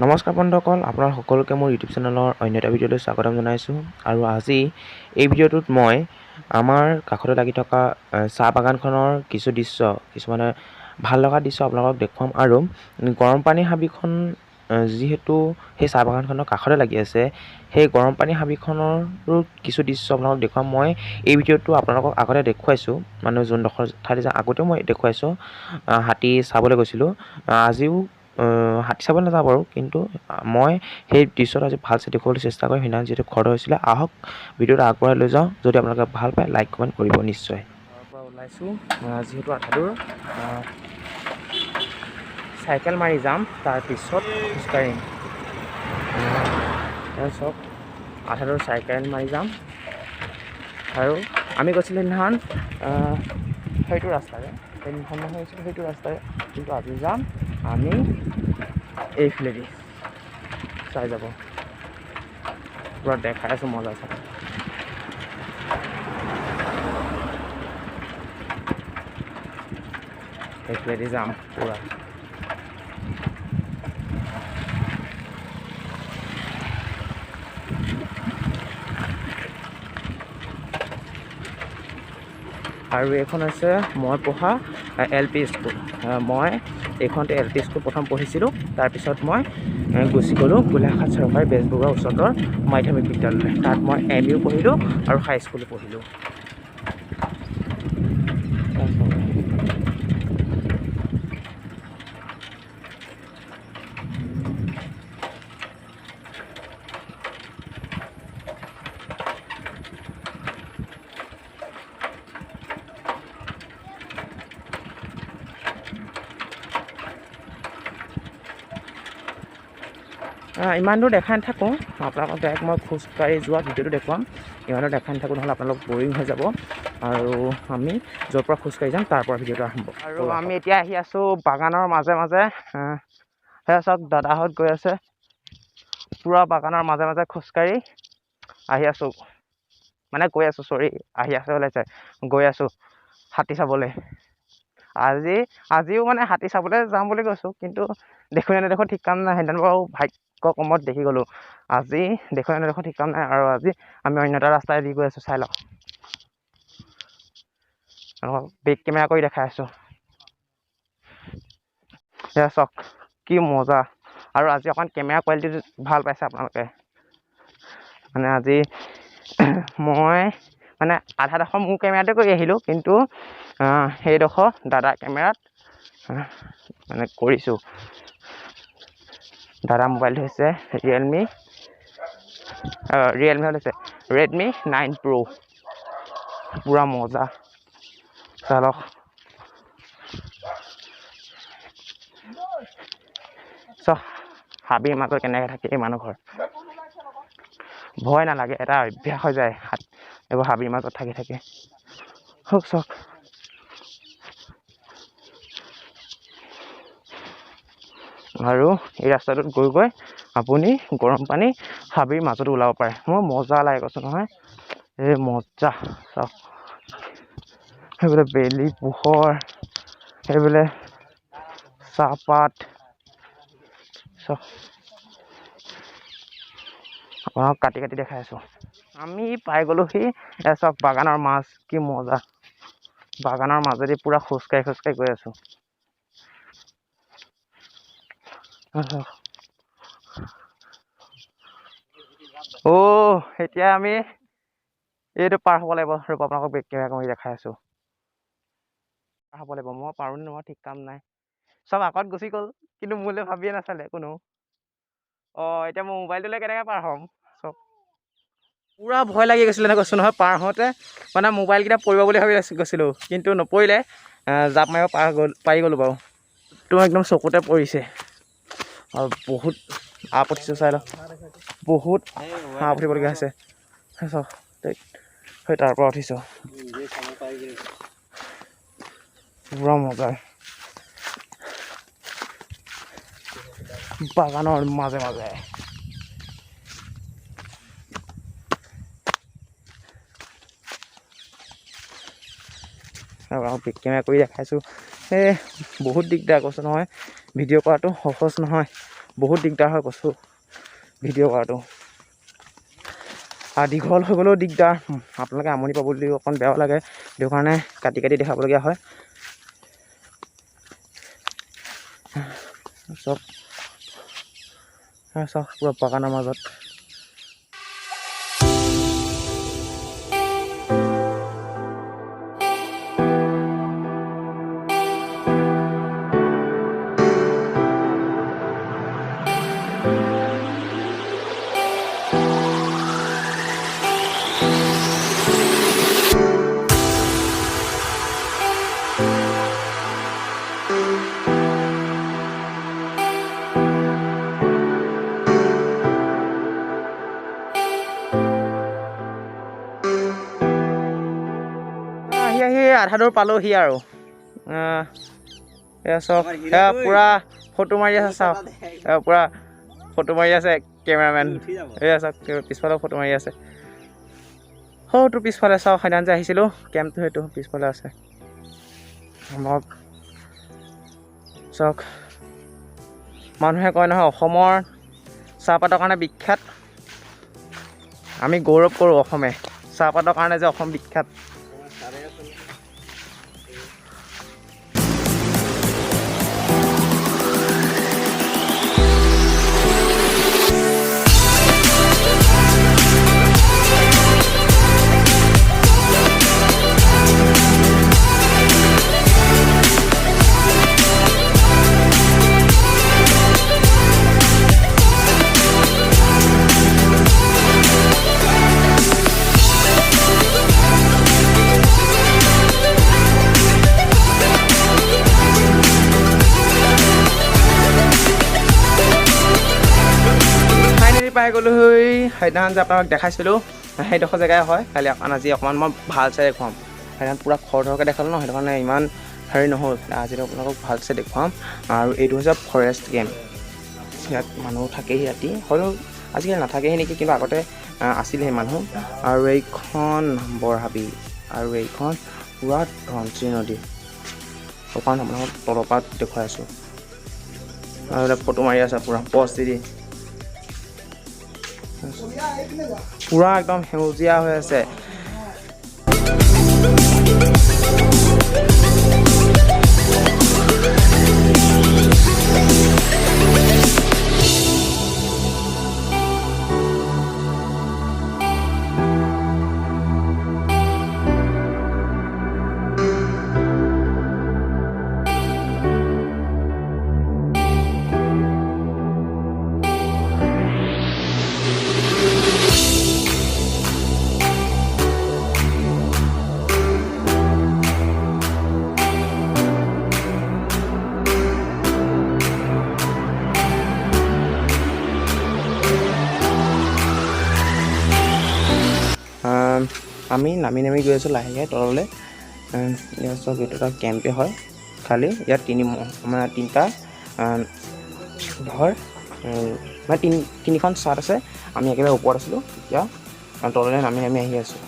নমস্কাৰ বন্ধুসকল, আপোনাৰ সকলোকে মোৰ ইউটিউব চেনেলৰ অন্য এটা ভিডিঅ'লৈ স্বাগতম জনাইছোঁ। আৰু আজি এই ভিডিঅ'টোত মই আমাৰ কাষতে লাগি থকা চাহ বাগানখনৰ কিছু দৃশ্য, কিছুমানে ভাল লগা দৃশ্য আপোনালোকক দেখুৱাম। আৰু গৰম পানী হাবিখন যিহেতু সেই চাহ বাগানখনৰ কাষতে লাগি আছে, সেই গৰম পানী হাবিখনৰো কিছু দৃশ্য আপোনালোকক দেখুৱাম। মই এই ভিডিঅ'টো আপোনালোকক আগতে দেখুৱাইছোঁ, মানে যোনডোখৰ ঠাইত যাওঁ আগতেও মই দেখুৱাইছোঁ। হাতী চাবলৈ গৈছিলোঁ, আজিও হাতী চাব নাযাওঁ বাৰু, কিন্তু মই সেই দৃশ্যটো আজি ভালছে দেখুৱাবলৈ চেষ্টা কৰিম। সেইদিনা যিহেতু খৰধৰ হৈছিলে, আহক ভিডিঅ'টো আগবঢ়াই লৈ যাওঁ। যদি আপোনালোকে ভাল পায় লাইক কমেণ্ট কৰিব নিশ্চয়। ঘৰৰ পৰা ওলাইছোঁ, যিহেতু আধাদূৰ চাইকেল মাৰি যাম, তাৰপিছত খোজকাঢ়িম। তাৰপিছত আধাদূৰ চাইকেল মাৰি যাম। আৰু আমি গৈছিলোঁ সেইদিনাখন সেইটো ৰাস্তাৰে, সেইদিনাখন মই হৈছিলোঁ সেইটো ৰাস্তাৰে, কিন্তু আজি যাম আমি এইফালেদি। চাই যাব, পুৰা দেখাই আছোঁ মজা চাই। এইফালেদি যাম পুৰা। আৰু এইখন হৈছে মই পঢ়া LP স্কুল। মই এইখনতে LP স্কুল প্ৰথম পঢ়িছিলোঁ, তাৰপিছত মই গুচি গ'লোঁ গোলাঘাট চৰকাৰী বেজবৰুৱা উচ্চতৰ মাধ্যমিক বিদ্যালয়। তাত মই MU পঢ়িলোঁ আৰু হাইস্কুলো পঢ়িলোঁ। ইমান দূৰ দেখাই নাথাকোঁ, আপোনালোকক ডাইৰেক্ট মই খোজকাঢ়ি যোৱা ভিডিঅ'টো দেখুৱাম। ইমান দূৰ দেখাই নাথাকোঁ, নহ'লে আপোনালোক বৰিং হৈ যাব। আৰু আমি য'ৰ পৰা খোজকাঢ়ি যাম তাৰ পৰা ভিডিঅ'টো আৰম্ভ। আৰু আমি এতিয়া আহি আছোঁ বাগানৰ মাজে মাজে। সেয়া চাওক, দাদাহঁত গৈ আছে পূৰা বাগানৰ মাজে মাজে খোজকাঢ়ি আহি আছোঁ, মানে গৈ আছোঁ, চৰি আহি আছে ওলাইছে, গৈ আছোঁ হাতী চাবলৈ। আজিও মানে হাতী চাবলৈ যাম বুলি কৈছোঁ, কিন্তু দেখোঁ নে নেদেখোঁ ঠিক কাম নাই। সেইদিনা বাৰু ভাগ্য কমত দেখি গ'লোঁ, আজি দেখোঁ নে নেদেখোঁ ঠিক কাম নাই। আৰু আজি আমি অন্য এটা ৰাস্তাই দি গৈ আছোঁ, চাই লওক। বেক কেমেৰা কৰি দেখাই আছোঁ, সেয়া চাওক কি মজা। আৰু আজি অকণ কেমেৰা কোৱালিটিটো ভাল পাইছে আপোনালোকে। মানে আজি মই মানে আধাডোখৰ মোৰ কেমেৰাতে কৰি আহিলোঁ, কিন্তু সেইডোখৰ দাদা কেমেৰাত মানে কৰিছোঁ। দাদা মোবাইলটো হৈছে ৰিয়েলমি হৈছে Redmi 9 Pro। পূৰা মজা, চালক। চাওক হাবিৰ মাজত কেনেকৈ থাকে এই মানুহ ঘৰ। ভয় নালাগে, এটা অভ্যাস হৈ যায় এইবোৰ হাবিৰ মাজত থাকি থাকি। চাওক আৰু এই ৰাস্তাটোত গৈ গৈ আপুনি গৰম পানী হাবিৰ মাজতো ওলাব পাৰে। মোৰ মজা লাগে কৈছোঁ নহয়, এই মজা। চাওক সেইবোলে বেলি পোহৰ, সেইবোলে চাহপাত। চাওক আপোনাক কাটি কাটি দেখাই আছোঁ। আমি পাই গ'লোহি, চাওক বাগানৰ মাছ, কি মজা। বাগানৰ মাজেদি পূৰা খোজকাঢ়ি খোজকাঢ়ি গৈ আছোঁ। এতিয়া আমি এইটো পাৰ হ'ব লাগিব। ৰ'ব আপোনালোকক বেক কেমেৰা কৰি দেখাই আছোঁ। পাৰ হ'ব লাগিব, মই পাৰোঁ নে নোৱাৰোঁ ঠিক কাম নাই। চব আগত গুচি গ'ল, কিন্তু মোলৈ ভাবিয়ে নাচালে কোনো। এতিয়া মই মোবাইলটোলৈ কেনেকৈ পাৰ হ'ম। চব পূৰা ভয় লাগি গৈছিলে, কৈছোঁ নহয়। পাৰ হওঁতে মানে মোবাইলকেইটা পৰিব বুলি ভাবি গৈছিলোঁ, কিন্তু নপৰিলে। জাপ মাৰিব পাৰি গ'লোঁ বাৰু। তো একদম চকুতে পৰিছে। আৰু বহুত আপ উঠিছোঁ, চাই লওক। বহুত আপ উঠিবলগীয়া হৈছে। চাওক সেই তাৰ পৰা উঠিছোঁ, পূৰা মজা। বাগানৰ মাজে মাজে বেক কেমেৰা কৰি দেখাইছোঁ। বহুত দিগদাৰ কৈছোঁ নহয়, ভিডিঅ' কৰাটো সহজ নহয়। বহুত দিগদাৰ হয় কৈছোঁ ভিডিঅ' কৰাটো। আৰু দীঘল হৈ গ'লেও দিগদাৰ, আপোনালোকে আমনি পাব বুলি অকণ বেয়াও লাগে, সেইটো কাৰণে কাটি কাটি দেখাবলগীয়া হয়। চব পুৰা বাগানৰ মাজত। আহি আধা দূৰ পালোহি আৰু এয়া চাওক, এয়া পূৰা ফটো মাৰি আছে চাওক, পূৰা ফটো মাৰি আছে কেমেৰামেন। এয়া চাওক পিছফালেও ফটো মাৰি আছে। তোৰ পিছফালে চাওক, সেইদিনা যে আহিছিলোঁ কেম্পটো সেইটো পিছফালে আছে। চাওক, মানুহে কয় নহয় অসমৰ চাহপাতৰ কাৰণে বিখ্যাত। আমি গৌৰৱ কৰোঁ অসমে চাহপাতৰ কাৰণে যে অসম বিখ্যাত। পাই গ'লো। সেইদিনাখন যে আপোনাক দেখাইছিলোঁ সেইডোখৰ জেগাই হয়। খালি আজি অকণমান মই ভালছে দেখুৱাম। সেইদিনাখন পূৰা খৰধৰকৈ দেখালোঁ ন, সেইটো কাৰণে ইমান হেৰি নহ'ল। আজি আপোনালোকক ভালছে দেখুৱাম। আৰু এইটো হৈছে ফৰেষ্ট কেম্প। ইয়াত মানুহ থাকেহি ৰাতি, হ'লেও আজিকালি নাথাকেহি নেকি, কিন্তু আগতে আছিলেহি মানুহ। আৰু এইখন বৰহাবি, আৰু এইখন পূৰা ধনশিৰি নদী। অকণ আপোনালোকক তলৰ পৰা দেখুৱাই আছোঁ। আৰু এটা ফটো মাৰি আছে পূৰা পজ দি পূৰা একদম সেউজীয়া হৈ আছে। আমি নামি গৈ আছোঁ লাহেকৈ তললৈ। চব এইটো এটা কেম্পে হয়, খালি ইয়াত তিনিটা ঘৰ মানে তিনিখন চাট আছে। আমি একেবাৰে ওপৰত আছিলোঁ, এতিয়া তললৈ নামি আহি আছোঁ।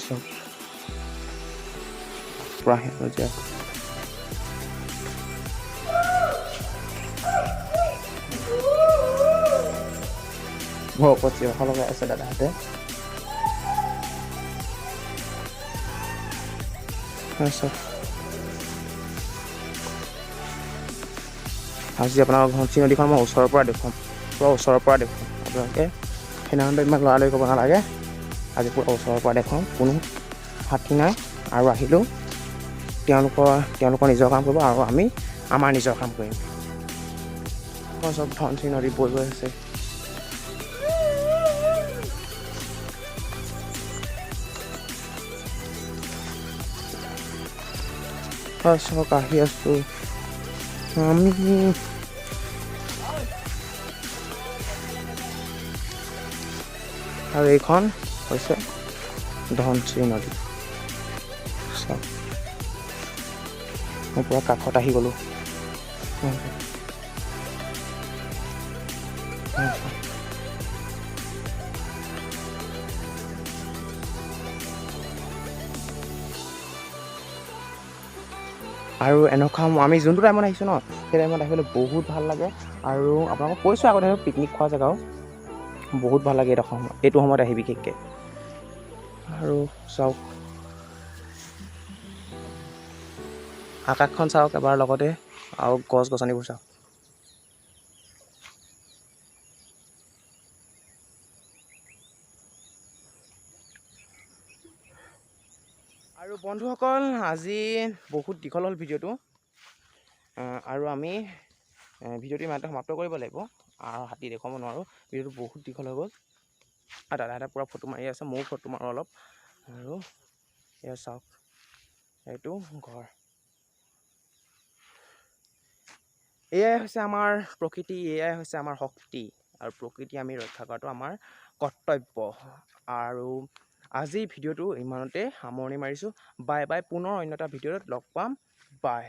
চব পূৰা সেউজীয়া। ঘৰৰ ওপৰত চিৰখা লগাই আছে দাদাহঁতে। আজি আপোনালোকৰ ধনশিৰি নদীখন মই ওচৰৰ পৰা দেখুৱাম, পূৰা ওচৰৰ পৰা দেখুৱাম। আপোনালোকে সেইদিনাখনতে ইমান লৰালৰি কৰিব নালাগে, আজি পূৰা ওচৰৰ পৰা দেখুৱাম। কোনো হাতী নাই। আৰু আহিলেও তেওঁলোকৰ নিজৰ কাম কৰিব, আৰু আমি আমাৰ নিজৰ কাম কৰিম। চব ধনশিৰি নদী বৈ গৈ আছে। চক আহি আছোঁ আমি। আৰু এইখন হৈছে ধনশিৰি নদী। চাওক, মই পূৰা কাষত আহি গ'লোঁ। আৰু এনেকুৱা আমি যোনটো টাইমত আহিছোঁ ন, সেই টাইমত আহিবলৈ বহুত ভাল লাগে। আৰু আপোনালোকক কৈছোঁ আগতে পিকনিক খোৱা জেগাও বহুত ভাল লাগে এইটো সময়ত আহি বিশেষকৈ। আৰু চাওক আকাশখন চাওক এবাৰ, লগতে আৰু গছ গছনিবোৰ চাওক। আৰু বন্ধুসকল, আজি বহুত দীঘল হ'ল ভিডিঅ'টো, আৰু আমি ভিডিঅ'টো ইমানতে সমাপ্ত কৰিব লাগিব, আৰু হাতী দেখুৱাব নোৱাৰোঁ, ভিডিঅ'টো বহুত দীঘল হৈ গ'ল। আৰু দাদাহঁতে পূৰা ফটো মাৰি আছে, ময়ো ফটো মাৰোঁ অলপ। আৰু এয়া চাওক, এইটো ঘৰ। এয়াই হৈছে আমাৰ প্ৰকৃতি, এয়াই হৈছে আমাৰ শক্তি, আৰু প্ৰকৃতি আমি ৰক্ষা কৰাটো আমাৰ কৰ্তব্য। আৰু আজিৰ ভিডিঅ'টো ইমানতে সামৰণি মাৰিছোঁ। বাই বাই, পুনৰ অন্য এটা ভিডিঅ'ত লগ পাম, বাই।